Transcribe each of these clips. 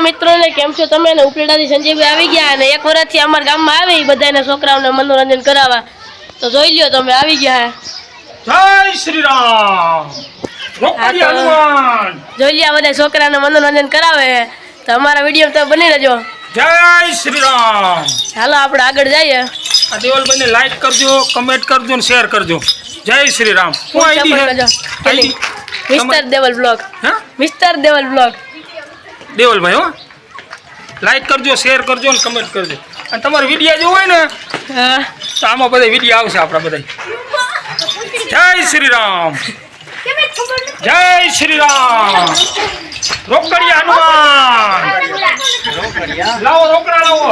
મિત્રોને કેમ છો તમે ને ઉપલેટાથી સંજયભાઈ આવી ગયા અને એક વર્ષથી અમાર ગામમાં આવી બધાના છોકરાઓને મનોરંજન કરાવવા તો જોઈ લ્યો તમે આવી ગયા જય શ્રી રામ રોકડી હનુમાન જોઈ લ્યો બધા છોકરાને મનોરંજન કરાવે તો અમારા વિડીયો તો બની રહેજો જય શ્રી રામ હાલો આપણે આગળ જઈએ આ દેવલભાઈને લાઈક કરજો કમેન્ટ કરજો અને શેર કરજો જય શ્રી રામ શું આઈડી મિસ્ટર દેવલ બ્લોગ હા મિસ્ટર દેવલ બ્લોગ દેવલભાઈ હો લાઈક કરજો શેર કરજો અને કમેન્ટ કરજો અને તમારો વિડીયો જો હોય ને હા તો આમાં બધા વિડીયો આવશે આપણા બધા જય શ્રી રામ જય શ્રી રામ રોકડી હનુમાન લાવો રોકડા લાવો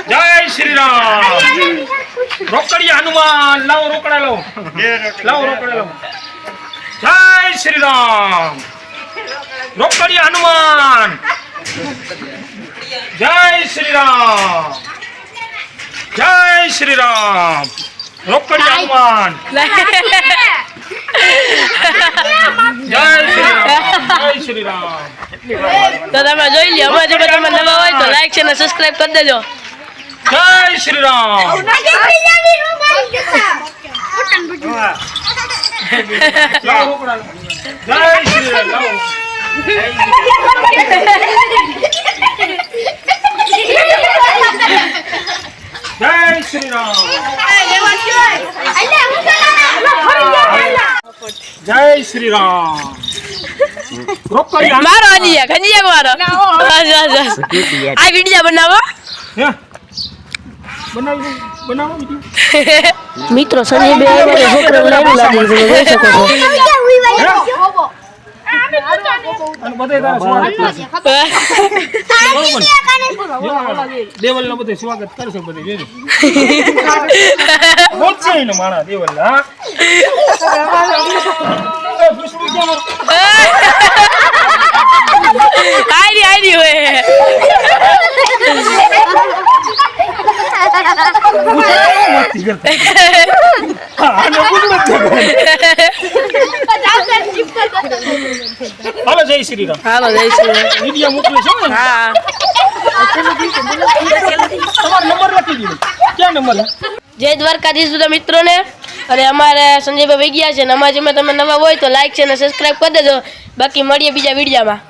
જય શ્રી રામ રોકડી હનુમાન લાવો રોકડા લાવો લાવો રોકડા લાવો જય શ્રી રામ રોકડી હનુમાન જય શ્રી રામ જય શ્રી રામ રોકડી હનુમાન જય શ્રી રામ તો તમે જોઈ લ્યો અમારે જો તમે નવા હોય તો લાઈક છે અને સબસ્ક્રાઇબ કરી દેજો જય શ્રી રામ લાવો રોકડા જય શ્રી રામ લાવો જય શ્રી રામ જય શ્રી રામ રોકડી મારો અજીયા ખંજીયા મારો આ વિડિયો બનાવો બનાવી બનાવો મિત્રો સંજયભાઈ છોકરા લાઈવ લાગી છે જોઈ શકો છો અને બધે દેવલ નો બધે સ્વાગત કરશે બધે જોજો મોચે ને માણા દેવલ હા આઈડી હોય હાલો જય શ્રી રામ હાલો જય શ્રી રામ વિડિયો મોકલે છે ને હા તમારો નંબર લખી દીધો ક્યાં નંબર જય દ્વારકાધીશ બધા મિત્રોને અને અમારે સંજયભાઈ વહી ગયા છે ને અમારે તમે નવા હોય તો લાઈક છે અને સબસ્ક્રાઇબ કરી દેજો બાકી મળીએ બીજા વિડીયોમાં